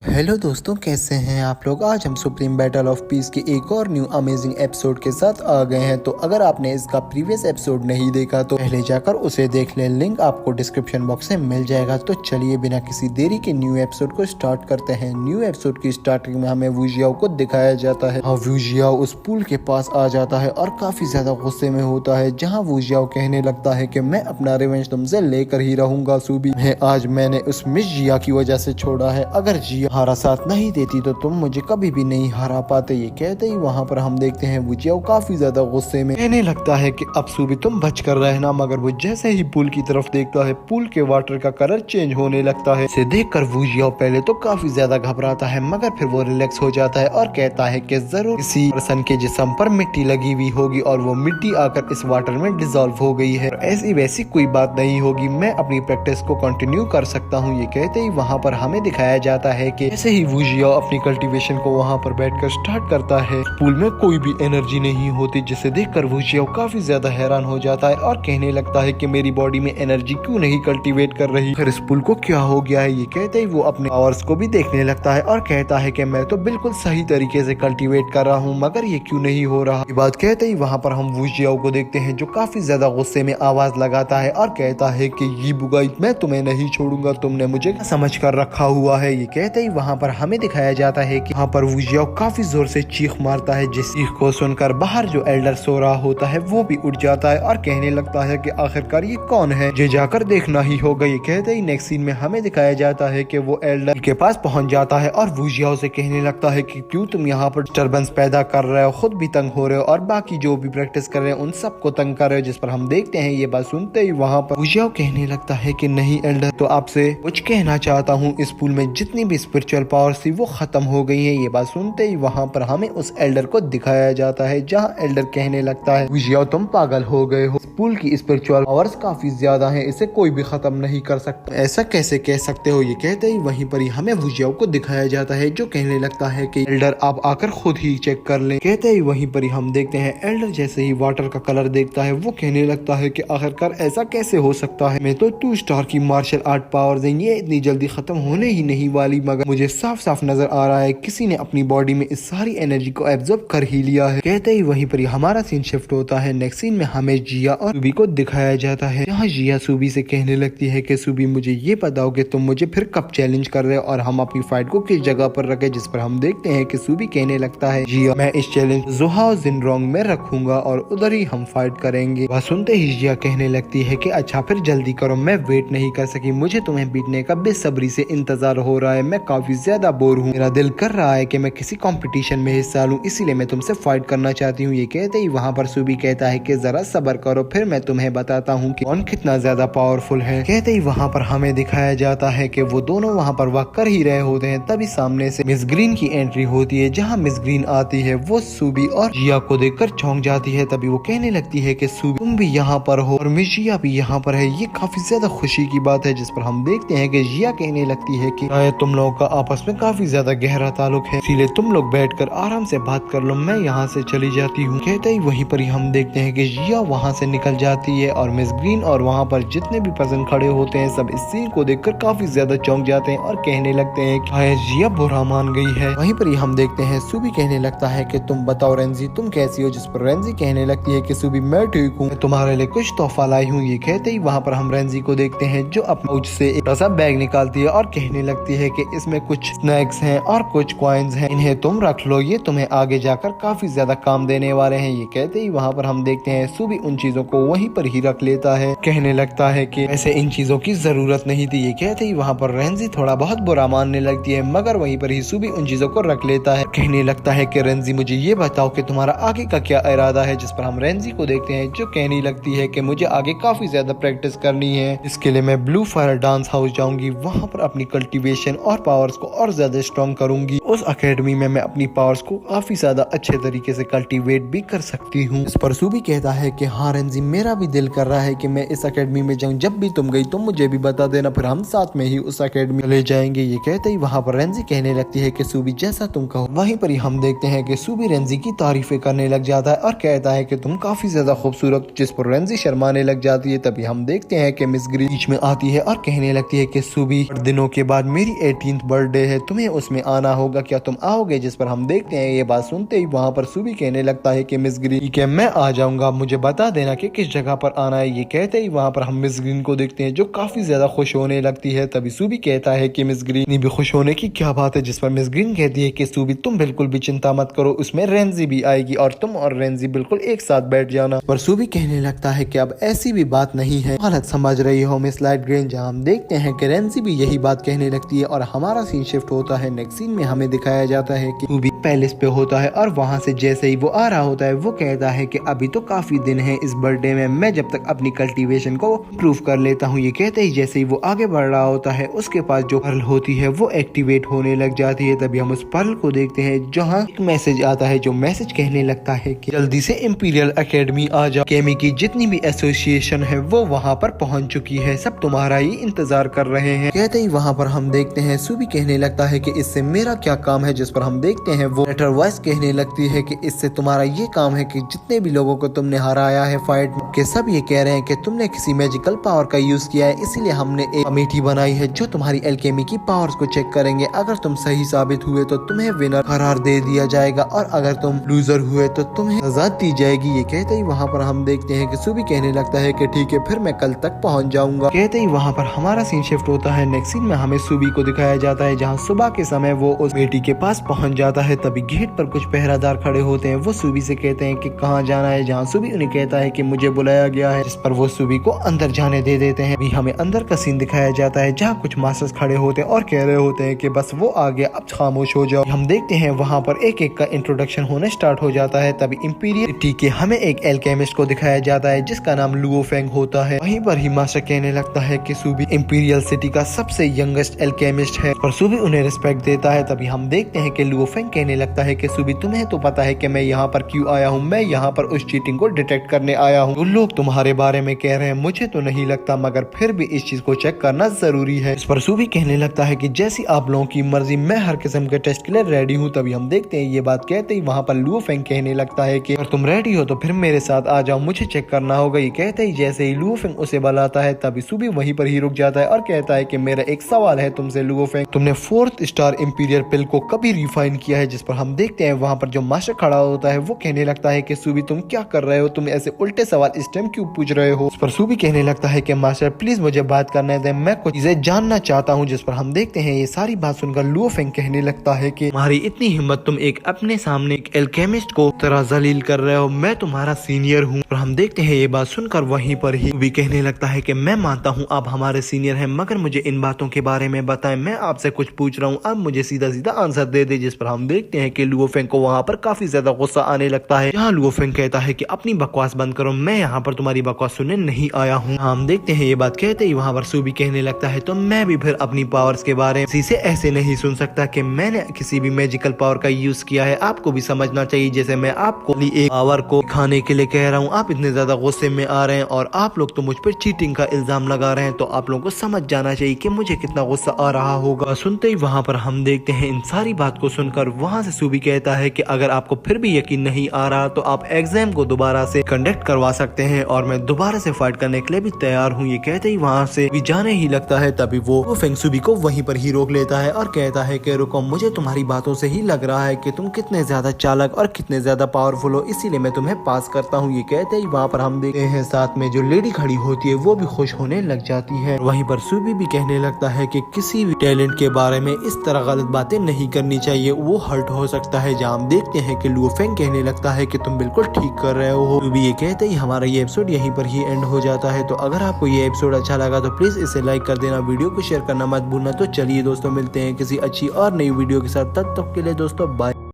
Hello दोस्तों, कैसे हैं आप लोग। आज हम सुप्रीम बैटल ऑफ पीस के एक और न्यू अमेजिंग एपिसोड के साथ आ गए हैं। तो अगर आपने इसका प्रीवियस एपिसोड नहीं देखा तो पहले जाकर उसे देख लें, लिंक आपको डिस्क्रिप्शन बॉक्स में मिल जाएगा। तो चलिए बिना किसी देरी के न्यू एपिसोड को स्टार्ट करते हैं। न्यू एपिसोड की स्टार्टिंग में हमें वुजियाओ को दिखाया जाता है। वुजियाओ उस पुल के पास आ जाता है और काफी ज्यादा गुस्से में होता है, जहाँ वुजियाओ कहने लगता है कि मैं अपना रिवेंज तुमसे लेकर ही रहूंगा सूबी। आज मैंने उस मिस जिया की वजह से छोड़ा है, अगर जिया हमारा साथ नहीं देती तो तुम मुझे कभी भी नहीं हरा पाते। ये कहते ही वहाँ पर हम देखते हैं वुजियाओ काफी ज्यादा गुस्से में कहने लगता है कि अब सूबी तुम बच कर रहना। मगर वो जैसे ही पुल की तरफ देखता है, पुल के वाटर का कलर चेंज होने लगता है। इसे देखकर वुजियाओ पहले तो काफी ज्यादा घबराता है, मगर फिर वो रिलैक्स हो जाता है और कहता है कि जरूर किसी पर्सन के जिस्म पर मिट्टी लगी हुई होगी और वो मिट्टी आकर इस वाटर में डिजोल्व हो गई है। ऐसी वैसी कोई बात नहीं होगी, मैं अपनी प्रैक्टिस को कंटिन्यू कर सकता हूँ। ये कहते ही वहाँ पर हमें दिखाया जाता है कि जैसे ही वुजियाओ अपनी कल्टीवेशन को वहाँ पर बैठकर स्टार्ट करता है, पूल में कोई भी एनर्जी नहीं होती, जिसे देखकर वुजियाओ काफी ज्यादा हैरान हो जाता है और कहने लगता है कि मेरी बॉडी में एनर्जी क्यों नहीं कल्टीवेट कर रही, फिर इस पुल को क्या हो गया है। ये कहते ही वो अपने पावर्स को भी देखने लगता है और कहता है कि मैं तो बिल्कुल सही तरीके से कल्टीवेट कर रहा हूँ, मगर ये क्यों नहीं हो रहा। ये बात कहते ही वहाँ पर हम वुजियाओ को देखते हैं जो काफी ज्यादा गुस्से में आवाज लगाता है और कहता है कि ये बुगाई मैं तुम्हें नहीं छोड़ूंगा, तुमने मुझे समझ कर रखा हुआ है। ये कहते ही वहाँ पर हमें दिखाया जाता है कि वहाँ पर वुजियाओ काफी जोर से चीख मारता है, जिस चीख को सुनकर बाहर जो एल्डर सो रहा होता है वो भी उठ जाता है और कहने लगता है कि आखिरकार ये कौन है, जो जाकर देखना ही होगा। ये कहते ही नेक्स्ट सीन में हमें दिखाया जाता है कि वो एल्डर के पास पहुंच जाता है और वुजियाओ से कहने लगता है कि क्यों तुम यहाँ पर डिस्टर्बेंस पैदा कर रहे हो, खुद भी तंग हो रहे हो और बाकी जो भी प्रैक्टिस कर रहे हैं उन सबको तंग कर रहे हो। जिस पर हम देखते हैं ये बात सुनते ही वहाँ पर वुजियाओ कहने लगता है कि नहीं एल्डर, तो आपसे कुछ कहना चाहता हूँ, इस पुल में जितनी भी स्पिरिचुअल पावर थी वो खत्म हो गई है। ये बात सुनते ही वहाँ पर हमें उस एल्डर को दिखाया जाता है, जहाँ एल्डर कहने लगता है वुजियाओ तुम पागल हो गए हो, पुल की स्पिरिचुअल पावर्स काफी ज्यादा हैं, इसे कोई भी खत्म नहीं कर सकता, ऐसा कैसे कह सकते हो। ये कहते ही वहीं पर ही हमें वुजियाओ को दिखाया जाता है, जो कहने लगता है कि एल्डर आप आकर खुद ही चेक कर लें। कहते ही वहीं पर ही हम देखते हैं एल्डर जैसे ही वाटर का कलर देखता है वो कहने लगता है कि आखिरकार ऐसा कैसे हो सकता है, मैं तो 2 स्टार की मार्शल आर्ट पावर्स हैं, ये इतनी जल्दी खत्म होने ही नहीं वाली, मगर मुझे साफ साफ नजर आ रहा है किसी ने अपनी बॉडी में इस सारी एनर्जी को एब्जॉर्ब कर ही लिया है। कहते ही वहीं पर हमारा सीन शिफ्ट होता है। नेक्स्ट सीन में हमें जिया और सूबी को दिखाया जाता है, जहाँ जिया सूबी से कहने लगती है कि सूबी मुझे ये बताओ कि तुम मुझे फिर कब चैलेंज कर रहे हो और हम अपनी फाइट को किस जगह पर रखे। जिस पर हम देखते हैं कि सूबी कहने लगता है जिया मैं इस चैलेंज जोहाओ जिनरोंग में रखूंगा और उधर ही हम फाइट करेंगे। वह सुनते ही जिया कहने लगती है कि अच्छा फिर जल्दी करो, मैं वेट नहीं कर सकी, मुझे तुम्हें बीटने का बेसब्री से इंतजार हो रहा है, मैं काफी ज्यादा बोर हूँ, मेरा दिल कर रहा है कि मैं किसी कंपटीशन में हिस्सा लूं, इसीलिए मैं तुमसे फाइट करना चाहती हूँ। ये कहते ही वहाँ पर सूबी कहता है कि जरा सब्र करो, फिर मैं तुम्हें बताता हूँ कि कौन कितना ज्यादा पावरफुल है। कहते ही वहाँ पर हमें दिखाया जाता है कि वो दोनों वहाँ पर वॉक कर ही रहे होते हैं, तभी सामने से मिस ग्रीन की एंट्री होती है। जहाँ मिस ग्रीन आती है वो सूबी और जिया को देखकर चौंक जाती है, तभी वो कहने लगती है कि सूबी तुम भी यहाँ पर हो और मिस जिया भी यहाँ पर है, ये काफी ज्यादा खुशी की बात है। जिस पर हम देखते हैं कि जिया कहने लगती है कि शायद तुम लोगों का आपस में काफी ज्यादा गहरा ताल्लुक है, इसीलिए तुम लोग बैठकर आराम से बात कर लो, मैं यहाँ से चली जाती हूँ। कहते ही वहीं पर ही हम देखते हैं कि जिया वहाँ से निकल जाती है और मिस ग्रीन और वहाँ पर जितने भी पर्सन खड़े होते हैं सब इस सीन को देखकर काफी ज्यादा चौंक जाते हैं और कहने लगते हैं कि शायद जिया बुरा मान गई है। वहीं पर ही हम देखते हैं सूबी कहने लगता है कि तुम बताओ रेंजी तुम कैसी हो। जिस पर रेंजी कहने लगती है कि सूबी मैं ठीक हूँ, मैं तुम्हारे लिए कुछ तोहफा लाई हूँ। ये कहते ही वहाँ पर हम रेंजी को देखते हैं जो अपने पाउच से एक सा बैग निकालती है और कहने लगती है कि इसमें कुछ स्नैक्स हैं और कुछ कॉइन्स हैं, इन्हें तुम रख लो, ये तुम्हें आगे जाकर काफी ज्यादा काम देने वाले हैं। ये कहते ही वहाँ पर हम देखते हैं सूबी उन चीजों को वहीं पर ही रख लेता है, कहने लगता है कि ऐसे इन चीजों की जरूरत नहीं थी। ये कहते ही वहाँ पर रेंजी थोड़ा बहुत बुरा मानने लगती है, मगर वहीं पर ही सूबी उन चीजों को रख लेता है, कहने लगता है कि रेंजी मुझे ये बताओ कि तुम्हारा आगे का क्या इरादा है। जिस पर हम रेंजी को देखते हैं जो कहने लगती है कि मुझे आगे काफी ज्यादा प्रैक्टिस करनी है, इसके लिए मैं ब्लू फायर डांस हाउस जाऊंगी, वहाँ पर अपनी कल्टीवेशन और पावर्स को और ज्यादा स्ट्रॉन्ग करूंगी, उस एकेडमी में मैं अपनी पावर्स को काफी ज्यादा अच्छे तरीके से कल्टीवेट भी कर सकती हूँ। इस पर सूबी कहता है कि हाँ रेंजी, मेरा भी दिल कर रहा है कि मैं इस एकेडमी में जाऊँ, जब भी तुम गई तुम मुझे भी बता देना, फिर हम साथ में ही उस एकेडमी ले जाएंगे। ये कहते ही वहाँ पर रेंजी कहने लगती है कि सूबी जैसा तुम कहो। वहीं पर ही हम देखते हैं कि सूबी रेंजी की तारीफें करने लग जाता है और कहता है कि तुम काफी ज्यादा खूबसूरत, जिस पर रेंजी शर्माने लग जाती है। तभी हम देखते हैं कि मिस ग्रीन बीच में आती है और कहने लगती है कि सूबी, दिनों के बाद मेरी 18th बर्थडे है, तुम्हें उसमें आना होगा, क्या तुम आओगे? जिस पर हम देखते हैं ये बात सुनते ही वहाँ पर सूबी कहने लगता है कि मिस ग्रीन ठीक है मैं आ जाऊंगा, मुझे बता देना कि किस जगह पर आना है। ये कहते ही वहाँ पर हम मिस ग्रीन को देखते हैं जो काफी ज्यादा खुश होने लगती है। तभी सूबी कहता है कि मिस ग्रीन भी खुश होने की क्या बात है, जिस पर मिस ग्रीन कहती है कि सूबी तुम बिल्कुल भी चिंता मत करो, उसमें रेंजी भी आएगी और तुम और रेंजी बिल्कुल एक साथ बैठ जाना। पर सूबी कहने लगता है कि अब ऐसी भी बात नहीं है, गलत समझ रही हो मिस लाइट ग्रेन। जहाँ हम देखते हैं कि रेंजी भी यही बात कहने लगती है और हमारा सीन शिफ्ट होता है। नेक्स्ट सीन में हमें दिखाया जाता है कि सूबी पैलेस पे होता है और वहाँ से जैसे ही वो आ रहा होता है वो कहता है कि अभी तो काफी दिन है इस बर्थडे में, मैं जब तक अपनी कल्टीवेशन को प्रूव कर लेता हूँ। ये कहते ही जैसे ही वो आगे बढ़ रहा होता है उसके पास जो पर्ल होती है वो एक्टिवेट होने लग जाती है। तभी हम उस पर्ल को देखते हैं जहाँ एक मैसेज आता है, जो मैसेज कहने लगता है कि जल्दी से इंपीरियल एकेडमी आ जाओ, केमी की जितनी भी एसोसिएशन है वो वहाँ पर पहुँच चुकी है, सब तुम्हारा ही इंतजार कर रहे हैं। कहते ही वहाँ पर हम देखते हैं सूबी कहने लगता है कि इससे मेरा क्या काम है, जिस पर हम देखते हैं वो लेटर वॉइस कहने लगती है कि इससे तुम्हारा ये काम है कि जितने भी लोगों को तुमने हराया है फाइट के, सब ये कह रहे हैं कि तुमने किसी मैजिकल पावर का यूज किया है, इसीलिए हमने एक कमेटी बनाई है जो तुम्हारी एल्केमी की पावर्स को चेक करेंगे। अगर तुम सही साबित हुए तो तुम्हें विनर करार दे दिया जाएगा और अगर तुम लूजर हुए तो तुम्हें सजा दी जाएगी। ये कहते ही वहाँ पर हम देखते हैं कि सूबी कहने लगता है कि ठीक है फिर मैं कल तक पहुँच जाऊंगा। कहते ही वहाँ पर हमारा सीन शिफ्ट होता है। नेक्स्ट सीन में हमें सूबी को दिखाया जाता है जहाँ सुबह के समय वो उस बेटी के पास पहुँच जाता है। तभी गेट पर कुछ पहरादार खड़े होते हैं, वो सूबी से कहते हैं कि कहाँ जाना है, जहाँ सूबी उन्हें कहता है कि मुझे बुलाया गया है, जिस पर वो सूबी को अंदर जाने दे देते हैं। अभी हमें अंदर का सीन दिखाया जाता है जहाँ कुछ मास्टर्स खड़े होते हैं और कह रहे होते हैं कि बस वो आ गया, अब खामोश हो जाओ। हम देखते हैं वहाँ पर एक एक का इंट्रोडक्शन होने स्टार्ट हो जाता है। तभी इंपीरियल सिटी के हमें एक एल्केमिस्ट को दिखाया जाता है जिसका नाम लुओ फेंग होता है। वहीं पर ही मास्टर कहने लगता है कि सूबी इंपीरियल सिटी का सबसे यंगेस्ट एल्केमिस्ट है और सूबी उन्हें रिस्पेक्ट देता है। तभी हम देखते हैं कि लुओ फेंग कहने लगता है कि सूबी तुम्हें तो पता है कि मैं यहाँ पर क्यों आया हूँ, मैं यहाँ पर उस चीटिंग को डिटेक्ट करने आया हूँ। तो लोग तुम्हारे बारे में कह रहे हैं, मुझे तो नहीं लगता, मगर फिर भी इस चीज को चेक करना जरूरी है। इस पर सूबी कहने लगता है कि जैसी आप लोगों की मर्जी, मैं हर किस्म के टेस्ट के लिए रेडी हूँ। तभी हम देखते हैं ये बात कहते ही वहाँ पर लुओ फेंग कहने लगता है कि अगर तुम रेडी हो तो फिर मेरे साथ आ जाओ, मुझे चेक करना होगा। ये कहते ही जैसे ही लुओ फेंग उसे बुलाता है तभी सूबी वहीं पर ही रुक जाता है और कहता है कि मेरा एक सवाल है तुमसे लुओ फेंग, तुमने 4th स्टार इंपीरियल पिल को कभी रिफाइन किया है? जिस पर हम देखते हैं वहाँ पर जो मास्टर खड़ा होता है वो कहने लगता है कि सूबी तुम क्या कर रहे हो, तुम ऐसे उल्टे सवाल इस टाइम क्यों पूछ रहे हो? उस पर सूबी कहने लगता है कि मास्टर प्लीज मुझे बात करने दें, मैं कुछ चीजें जानना चाहता हूँ। जिस पर हम देखते हैं ये सारी बात सुनकर लुओ फेंग कहने लगता है कि तुम्हारी इतनी हिम्मत, तुम एक अपने सामने एक एल्केमिस्ट को तरह जलील कर रहे हो, मैं तुम्हारा सीनियर हूँ। और हम देखते हैं ये बात सुनकर वहीं पर ही सूबी कहने लगता है कि मैं मानता हूँ आप हमारे सीनियर हैं, मगर मुझे इन बातों के बारे में बताएं, मैं आपसे कुछ पूछ रहा हूँ, आप मुझे सीधा सीधा आंसर दे दे। जिस पर हम देखते हैं कि लुओ फेंग को वहाँ पर काफी ज्यादा गुस्सा आने लगता है। यहाँ लुओ फेंग कहता है कि अपनी बकवास बंद करो, मैं यहाँ पर तुम्हारी बकवास सुनने नहीं आया हूँ। हम देखते हैं ये बात कहते ही वहाँ पर सूबी कहने लगता है तो मैं भी फिर अपनी पावर्स के बारे में किसी से ऐसे नहीं सुन सकता कि मैंने किसी भी मैजिकल पावर का यूज किया है, आपको भी समझना चाहिए। जैसे मैं आपको एक पावर को खाने के लिए कह रहा हूँ, आप इतने ज्यादा गुस्से में आ रहे हैं और आप लोग तो मुझ पर चीटिंग का इल्जाम लगा रहे हैं, तो आप लोगों को समझ जाना चाहिए कि मुझे कितना गुस्सा आ रहा होगा। सुनते ही वहाँ पर हम देखते हैं इन सारी बात को सुनकर वहाँ से सूबी कहता है कि अगर आपको फिर भी यकीन नहीं आ रहा तो आप एग्जाम को दोबारा से कंडक्ट करवा सकते हैं और मैं दोबारा से फाइट करने के लिए भी तैयार हूँ। ये कहते ही वहाँ से भी जाने ही लगता है। तभी वो फेंग सूबी को वहीं पर ही रोक लेता है और कहता है कि रुको, मुझे तुम्हारी बातों से ही लग रहा है कि तुम कितने ज्यादा चालाक और कितने ज्यादा पावरफुल हो, इसीलिए मैं तुम्हें पास करता हूँ। ये कहते ही वहाँ पर हम देखते हैं साथ में जो लेडी खड़ी होती है वो भी खुश होने लग जाती है। वहीं पर सूबी भी कहने लगता है कि किसी भी टैलेंट के बारे में इस तरह गलत बातें नहीं करनी चाहिए, वो हर्ट हो सकता है। जहाँ हम देखते हैं कि लुओ फेंग कहने लगता है कि तुम बिल्कुल ठीक कर रहे हो। सूबी ये कहते ही हमारा ये एपिसोड यहीं पर ही एंड हो जाता है। तो अगर आपको ये एपिसोड अच्छा लगा तो प्लीज इसे लाइक कर देना, वीडियो को शेयर करना मत भूलना। तो चलिए दोस्तों, मिलते हैं किसी अच्छी और नई वीडियो के साथ, तब तक के लिए दोस्तों बाय।